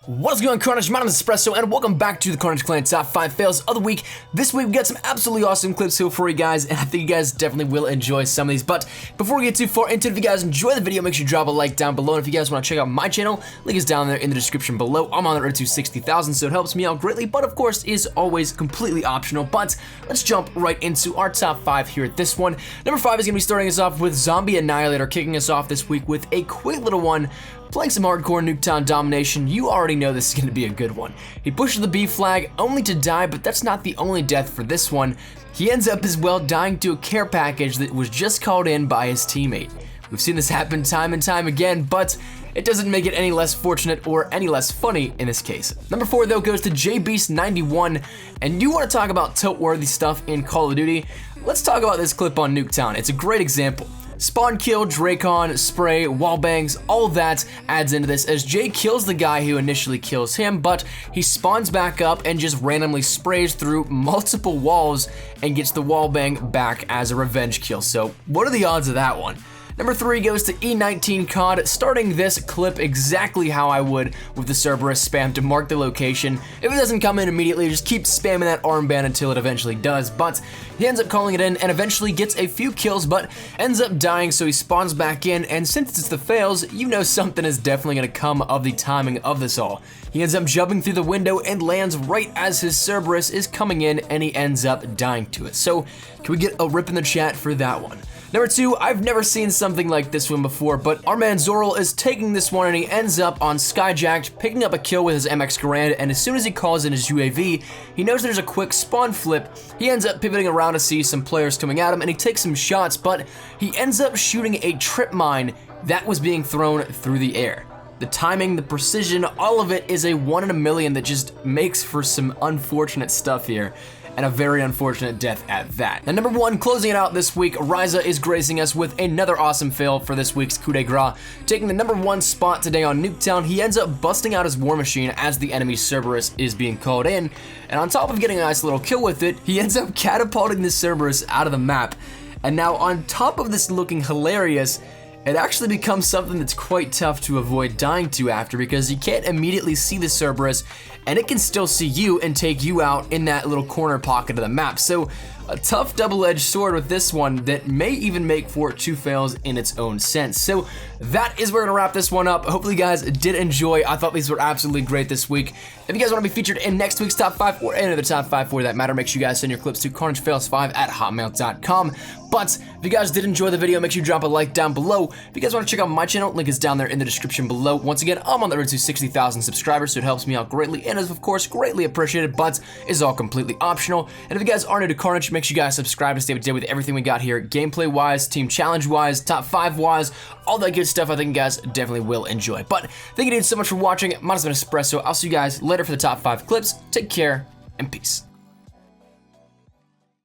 What's going on, Carnage? My name is Espresso, and welcome back to the Carnage Clan Top 5 Fails of the Week. This week, we got some absolutely awesome clips here for you guys, and I think you guys definitely will enjoy some of these. But before we get too far into it, if you guys enjoy the video, make sure you drop a like down below. And if you guys want to check out my channel, link is down there in the description below. I'm on the road to 60,000, so it helps me out greatly, but of course, is always completely optional. But let's jump right into our top 5 here at this one. Number 5 is going to be starting us off with Zombie Annihilator, kicking us off this week with a quick little one. Playing some hardcore Nuketown domination, you already know this is going to be a good one. He pushes the B flag only to die, but that's not the only death for this one. He ends up as well dying to a care package that was just called in by his teammate. We've seen this happen time and time again, but it doesn't make it any less fortunate or any less funny in this case. Number 4 though goes to JBeast91, and you want to talk about tilt-worthy stuff in Call of Duty? Let's talk about this clip on Nuketown. It's a great example. Spawn kill, Dracon, spray, wallbangs, all of that adds into this as Jay kills the guy who initially kills him, but he spawns back up and just randomly sprays through multiple walls and gets the wallbang back as a revenge kill. So what are the odds of that one? Number 3 goes to E19 COD, starting this clip exactly how I would with the Cerberus spam to mark the location. If it doesn't come in immediately, just keep spamming that armband until it eventually does, but he ends up calling it in and eventually gets a few kills, but ends up dying, so he spawns back in, and since it's the fails, you know something is definitely going to come of the timing of this all. He ends up jumping through the window and lands right as his Cerberus is coming in, and he ends up dying to it. So can we get a rip in the chat for that one? Number 2, I've never seen something like this one before, but our man Zoral is taking this one and he ends up on SkyJack, picking up a kill with his MX Garand, and as soon as he calls in his UAV, he knows there's a quick spawn flip. He ends up pivoting around to see some players coming at him, and he takes some shots, but he ends up shooting a trip mine that was being thrown through the air. The timing, the precision, all of it is a 1 in a million that just makes for some unfortunate stuff here. And a very unfortunate death at that. And number 1, closing it out this week, Ryza is gracing us with another awesome fail for this week's Coup de Gras. Taking the number 1 spot today on Nuketown, he ends up busting out his war machine as the enemy Cerberus is being called in. And on top of getting a nice little kill with it, he ends up catapulting the Cerberus out of the map. And now on top of this looking hilarious, it actually becomes something that's quite tough to avoid dying to after, because you can't immediately see the Cerberus and it can still see you and take you out in that little corner pocket of the map. So a tough double-edged sword with this one that may even make for 2 fails in its own sense. So that is where we're gonna wrap this one up. Hopefully you guys did enjoy. I thought these were absolutely great this week. If you guys want to be featured in next week's top 5 or any other top 5 for that matter, make sure you guys send your clips to carnagefails5@hotmail.com. But if you guys did enjoy the video, make sure you drop a like down below. If you guys want to check out my channel, link is down there in the description below. Once again, I'm on the road to 60,000 subscribers, so it helps me out greatly and is of course greatly appreciated, but is all completely optional. And if you guys are new to Carnage, make sure you guys subscribe to stay up to date with everything we got here, gameplay wise, team challenge wise, top 5 wise, all that good stuff. I think you guys definitely will enjoy. But thank you dudes so much for watching. My name has been Espresso. I'll see you guys later for the top 5 clips. Take care and peace.